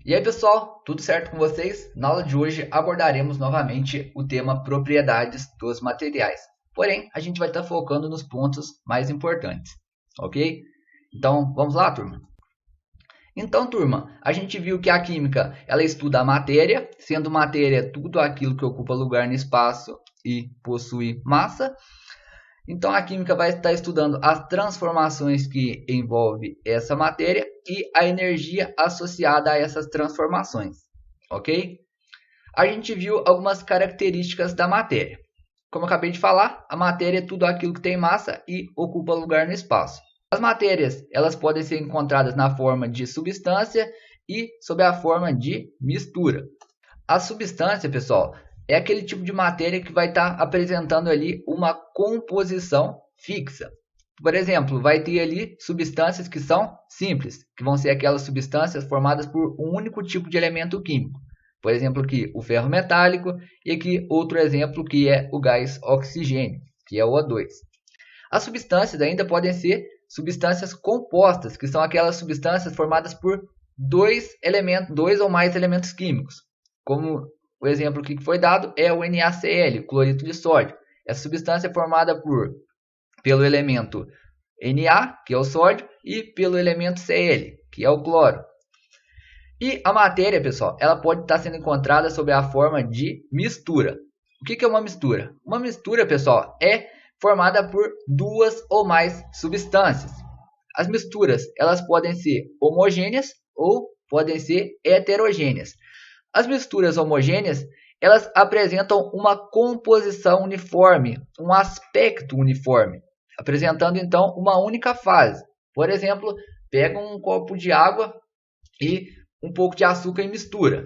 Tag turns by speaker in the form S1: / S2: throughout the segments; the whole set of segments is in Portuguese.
S1: E aí pessoal, tudo certo com vocês? Na aula de hoje abordaremos novamente o tema propriedades dos materiais. Porém, a gente vai estar focando nos pontos mais importantes, ok? Então, vamos lá, turma? Então, turma, a gente viu que a química ela estuda a matéria, sendo matéria tudo aquilo que ocupa lugar no espaço e possui massa. Então, a química vai estar estudando as transformações que envolve essa matéria e a energia associada a essas transformações, ok? A gente viu algumas características da matéria. Como eu acabei de falar, a matéria é tudo aquilo que tem massa e ocupa lugar no espaço. As matérias elas podem ser encontradas na forma de substância e sob a forma de mistura. A substância, pessoal, é aquele tipo de matéria que vai estar apresentando ali uma composição fixa. Por exemplo, vai ter ali substâncias que são simples, que vão ser aquelas substâncias formadas por um único tipo de elemento químico. Por exemplo, aqui o ferro metálico e aqui outro exemplo que é o gás oxigênio, que é o O2. As substâncias ainda podem ser substâncias compostas, que são aquelas substâncias formadas por dois ou mais elementos químicos. Como o exemplo que foi dado é o NaCl, o cloreto de sódio. Essa substância é formada pelo elemento Na, que é o sódio, e pelo elemento Cl, que é o cloro. E a matéria, pessoal, ela pode estar sendo encontrada sob a forma de mistura. O que é uma mistura? Uma mistura, pessoal, é formada por duas ou mais substâncias. As misturas, elas podem ser homogêneas ou podem ser heterogêneas. As misturas homogêneas, elas apresentam uma composição uniforme, um aspecto uniforme, apresentando então uma única fase. Por exemplo, pega um copo de água e um pouco de açúcar e mistura.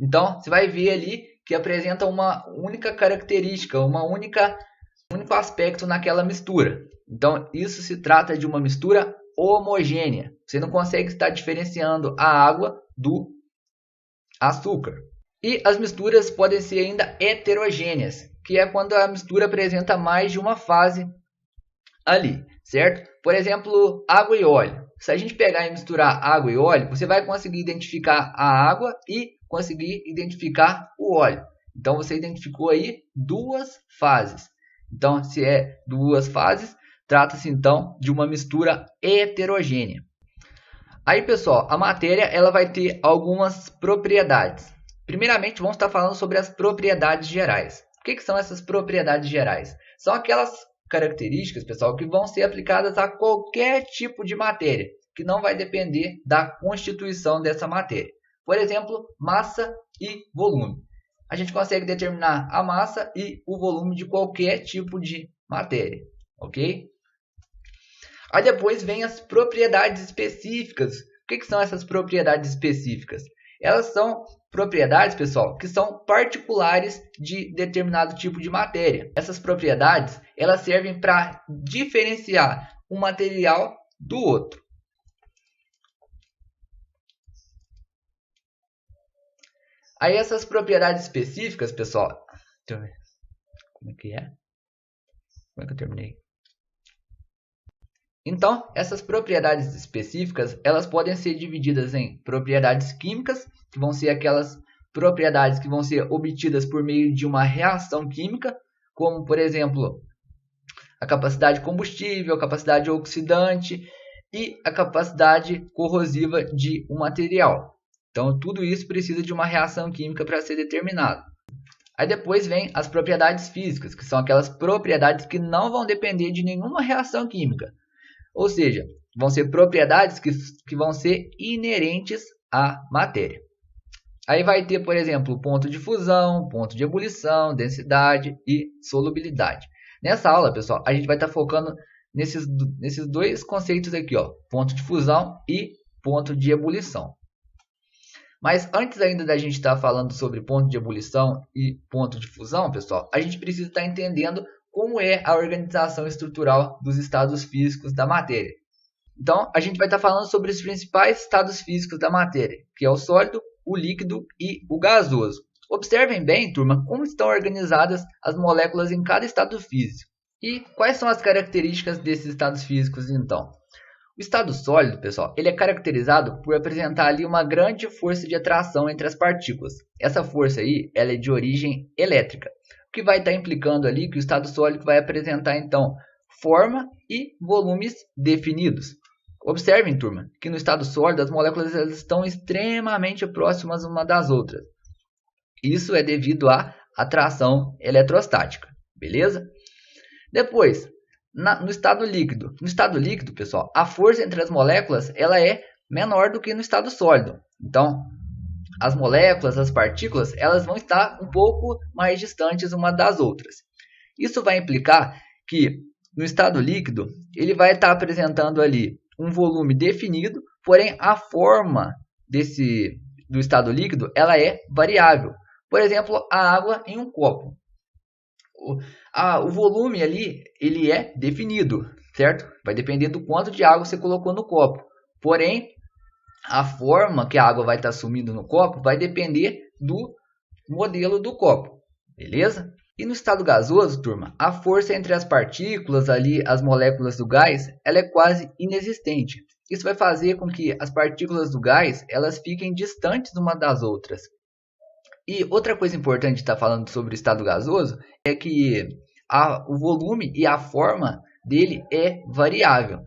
S1: Então, você vai ver ali que apresenta uma única característica, um único aspecto naquela mistura. Então, isso se trata de uma mistura homogênea. Você não consegue estar diferenciando a água do açúcar. E as misturas podem ser ainda heterogêneas, que é quando a mistura apresenta mais de uma fase ali, certo? Por exemplo, água e óleo. Se a gente pegar e misturar água e óleo, você vai conseguir identificar a água e conseguir identificar o óleo. Então, você identificou aí duas fases. Então, se é duas fases, trata-se então de uma mistura heterogênea. Aí, pessoal, a matéria ela vai ter algumas propriedades. Primeiramente, vamos estar falando sobre as propriedades gerais. O que são essas propriedades gerais? São aquelas características, pessoal, que vão ser aplicadas a qualquer tipo de matéria, que não vai depender da constituição dessa matéria. Por exemplo, massa e volume. A gente consegue determinar a massa e o volume de qualquer tipo de matéria, ok? Aí depois vem as propriedades específicas. O que são essas propriedades específicas? Elas são propriedades, pessoal, que são particulares de determinado tipo de matéria. Essas propriedades, elas servem para diferenciar um material do outro. Aí essas propriedades específicas, pessoal, deixa eu ver. Como é que é? Como é que eu terminei? Então, essas propriedades específicas, elas podem ser divididas em propriedades químicas, que vão ser aquelas propriedades que vão ser obtidas por meio de uma reação química, como, por exemplo, a capacidade combustível, a capacidade oxidante e a capacidade corrosiva de um material. Então, tudo isso precisa de uma reação química para ser determinado. Aí depois vem as propriedades físicas, que são aquelas propriedades que não vão depender de nenhuma reação química. Ou seja, vão ser propriedades que vão ser inerentes à matéria. Aí vai ter, por exemplo, ponto de fusão, ponto de ebulição, densidade e solubilidade. Nessa aula, pessoal, a gente vai estar focando nesses dois conceitos aqui, ó, ponto de fusão e ponto de ebulição. Mas antes ainda da gente estar falando sobre ponto de ebulição e ponto de fusão, pessoal, a gente precisa estar entendendo como é a organização estrutural dos estados físicos da matéria. Então, a gente vai estar falando sobre os principais estados físicos da matéria, que é o sólido, o líquido e o gasoso. Observem bem, turma, como estão organizadas as moléculas em cada estado físico. E quais são as características desses estados físicos, então? O estado sólido, pessoal, ele é caracterizado por apresentar ali uma grande força de atração entre as partículas. Essa força aí, ela é de origem elétrica, o que vai estar implicando ali que o estado sólido vai apresentar, então, forma e volumes definidos. Observem, turma, que no estado sólido as moléculas elas estão extremamente próximas uma das outras. Isso é devido à atração eletrostática, beleza? Depois, no estado líquido. No estado líquido, pessoal, a força entre as moléculas ela é menor do que no estado sólido. Então, as moléculas, as partículas, elas vão estar um pouco mais distantes uma das outras. Isso vai implicar que no estado líquido ele vai estar apresentando ali um volume definido, porém a forma do estado líquido ela é variável. Por exemplo, a água em um copo. O volume ali ele é definido, certo? Vai depender do quanto de água você colocou no copo. Porém, a forma que a água vai estar assumindo no copo vai depender do modelo do copo, beleza? E no estado gasoso, turma, a força entre as partículas ali, as moléculas do gás, ela é quase inexistente. Isso vai fazer com que as partículas do gás elas fiquem distantes uma das outras. E outra coisa importante de estar falando sobre o estado gasoso é que o volume e a forma dele é variável.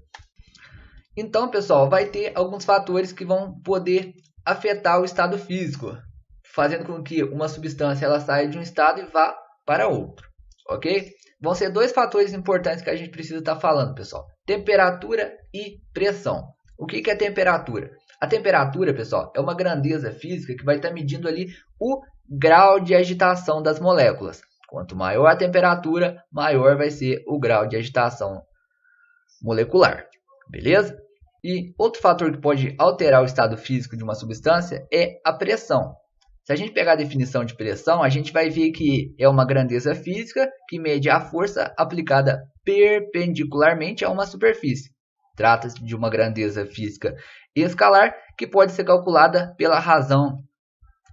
S1: Então, pessoal, vai ter alguns fatores que vão poder afetar o estado físico, fazendo com que uma substância ela saia de um estado e vá para outro, ok? Vão ser dois fatores importantes que a gente precisa estar falando, pessoal. Temperatura e pressão. O que é temperatura? A temperatura, pessoal, é uma grandeza física que vai estar medindo ali o grau de agitação das moléculas. Quanto maior a temperatura, maior vai ser o grau de agitação molecular, beleza? E outro fator que pode alterar o estado físico de uma substância é a pressão. Se a gente pegar a definição de pressão, a gente vai ver que é uma grandeza física que mede a força aplicada perpendicularmente a uma superfície. Trata-se de uma grandeza física escalar que pode ser calculada pela razão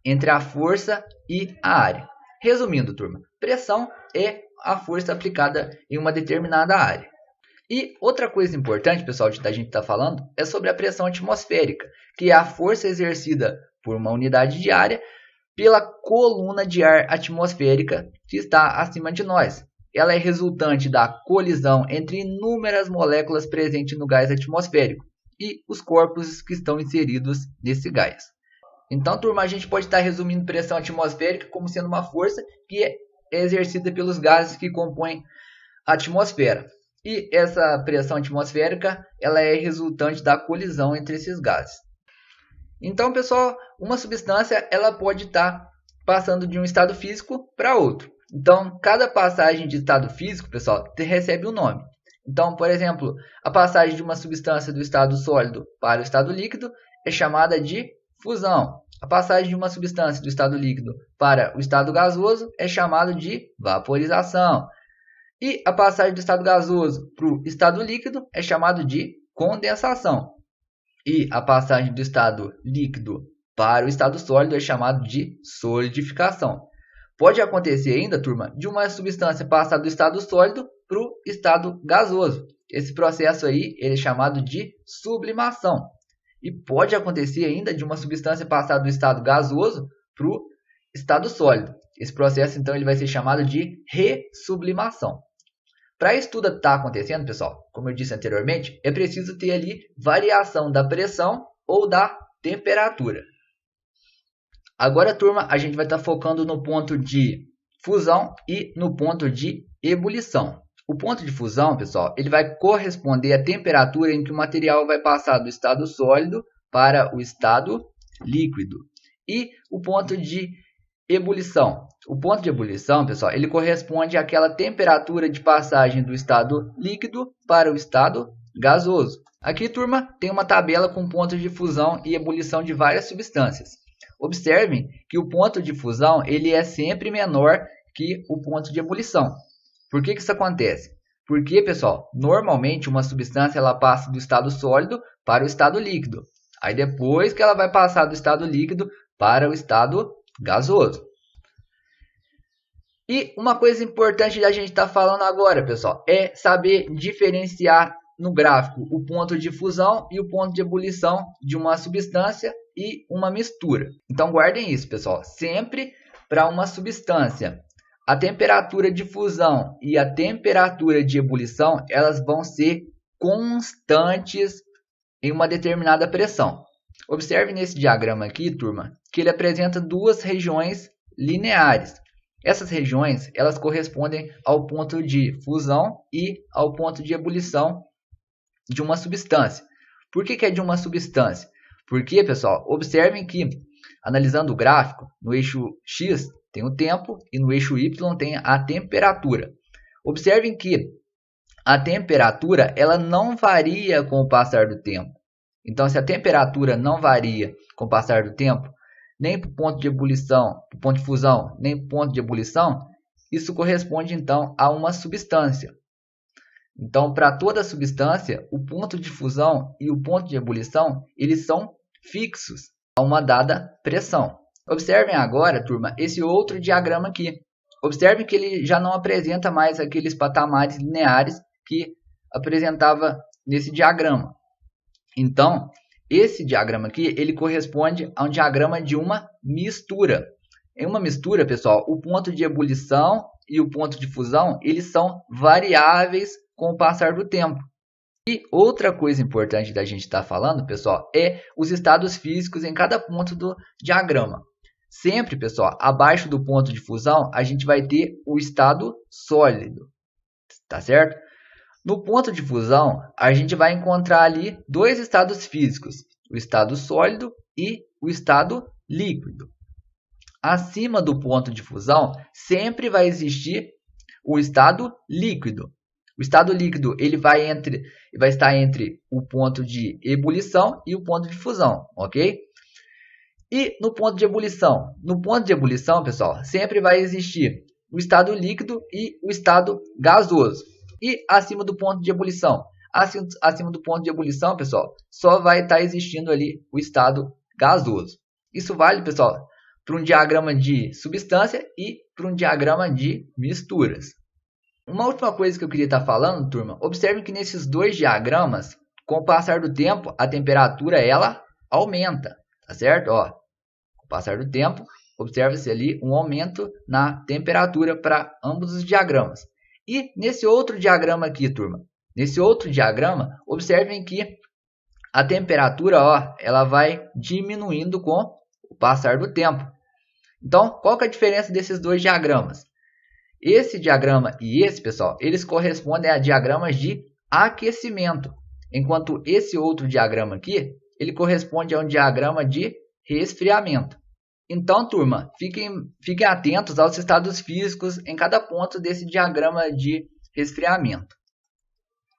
S1: entre a força e a área. Resumindo, turma, pressão é a força aplicada em uma determinada área. E outra coisa importante, pessoal, da gente estar falando é sobre a pressão atmosférica, que é a força exercida por uma unidade de área pela coluna de ar atmosférica que está acima de nós. Ela é resultante da colisão entre inúmeras moléculas presentes no gás atmosférico e os corpos que estão inseridos nesse gás. Então, turma, a gente pode estar resumindo pressão atmosférica como sendo uma força que é exercida pelos gases que compõem a atmosfera. E essa pressão atmosférica ela é resultante da colisão entre esses gases. Então, pessoal, uma substância ela pode estar passando de um estado físico para outro. Então, cada passagem de estado físico, pessoal, recebe um nome. Então, por exemplo, a passagem de uma substância do estado sólido para o estado líquido é chamada de fusão. A passagem de uma substância do estado líquido para o estado gasoso é chamada de vaporização. E a passagem do estado gasoso para o estado líquido é chamada de condensação. E a passagem do estado líquido para o estado sólido é chamada de solidificação. Pode acontecer ainda, turma, de uma substância passar do estado sólido para o estado gasoso. Esse processo aí ele é chamado de sublimação. E pode acontecer ainda de uma substância passar do estado gasoso para o estado sólido. Esse processo, então, ele vai ser chamado de ressublimação. Para isso tudo estar acontecendo, pessoal, como eu disse anteriormente, é preciso ter ali variação da pressão ou da temperatura. Agora, turma, a gente vai estar focando no ponto de fusão e no ponto de ebulição. O ponto de fusão, pessoal, ele vai corresponder à temperatura em que o material vai passar do estado sólido para o estado líquido. E o ponto de ebulição. O ponto de ebulição, pessoal, ele corresponde àquela temperatura de passagem do estado líquido para o estado gasoso. Aqui, turma, tem uma tabela com pontos de fusão e ebulição de várias substâncias. Observem que o ponto de fusão ele é sempre menor que o ponto de ebulição. Por que isso acontece? Porque, pessoal, normalmente uma substância ela passa do estado sólido para o estado líquido. Aí depois que ela vai passar do estado líquido para o estado gasoso. E uma coisa importante da gente estar falando agora, pessoal, é saber diferenciar no gráfico o ponto de fusão e o ponto de ebulição de uma substância e uma mistura. Então guardem isso, pessoal. Sempre para uma substância, a temperatura de fusão e a temperatura de ebulição, elas vão ser constantes em uma determinada pressão. Observe nesse diagrama aqui, turma, que ele apresenta duas regiões lineares. Essas regiões, elas correspondem ao ponto de fusão e ao ponto de ebulição de uma substância. Por que é de uma substância? Porque, pessoal, observem que, analisando o gráfico, no eixo X tem o tempo e no eixo Y tem a temperatura. Observem que a temperatura ela não varia com o passar do tempo. Então, se a temperatura não varia com o passar do tempo, nem para o ponto de ebulição, para o ponto de fusão, nem para o ponto de ebulição, isso corresponde então a uma substância. Então, para toda substância, o ponto de fusão e o ponto de ebulição, eles são fixos a uma dada pressão. Observem agora, turma, esse outro diagrama aqui. Observem que ele já não apresenta mais aqueles patamares lineares que apresentava nesse diagrama. Então, esse diagrama aqui, ele corresponde a um diagrama de uma mistura. Em uma mistura, pessoal, o ponto de ebulição e o ponto de fusão, eles são variáveis com o passar do tempo. E outra coisa importante da gente estar falando, pessoal, é os estados físicos em cada ponto do diagrama. Sempre, pessoal, abaixo do ponto de fusão, a gente vai ter o estado sólido, tá certo? No ponto de fusão, a gente vai encontrar ali dois estados físicos, o estado sólido e o estado líquido. Acima do ponto de fusão, sempre vai existir o estado líquido. O estado líquido ele vai estar entre o ponto de ebulição e o ponto de fusão, ok? E no ponto de ebulição? No ponto de ebulição, pessoal, sempre vai existir o estado líquido e o estado gasoso. E acima do ponto de ebulição? Acima do ponto de ebulição, pessoal, só vai estar existindo ali o estado gasoso. Isso vale, pessoal, para um diagrama de substância e para um diagrama de misturas. Uma última coisa que eu queria estar falando, turma, observe que nesses dois diagramas, com o passar do tempo, a temperatura ela aumenta, tá certo? Ó, com o passar do tempo, observa-se ali um aumento na temperatura para ambos os diagramas. E nesse outro diagrama aqui, turma, nesse outro diagrama, observem que a temperatura, ó, ela vai diminuindo com o passar do tempo. Então, qual que é a diferença desses dois diagramas? Esse diagrama e esse, pessoal, eles correspondem a diagramas de aquecimento, enquanto esse outro diagrama aqui, ele corresponde a um diagrama de resfriamento. Então, turma, fiquem atentos aos estados físicos em cada ponto desse diagrama de resfriamento.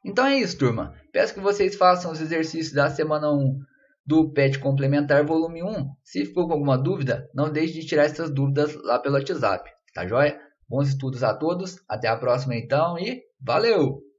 S1: Então é isso, turma. Peço que vocês façam os exercícios da semana 1 do PET Complementar Volume 1. Se ficou com alguma dúvida, não deixe de tirar essas dúvidas lá pelo WhatsApp, tá joia? Bons estudos a todos, até a próxima então e valeu!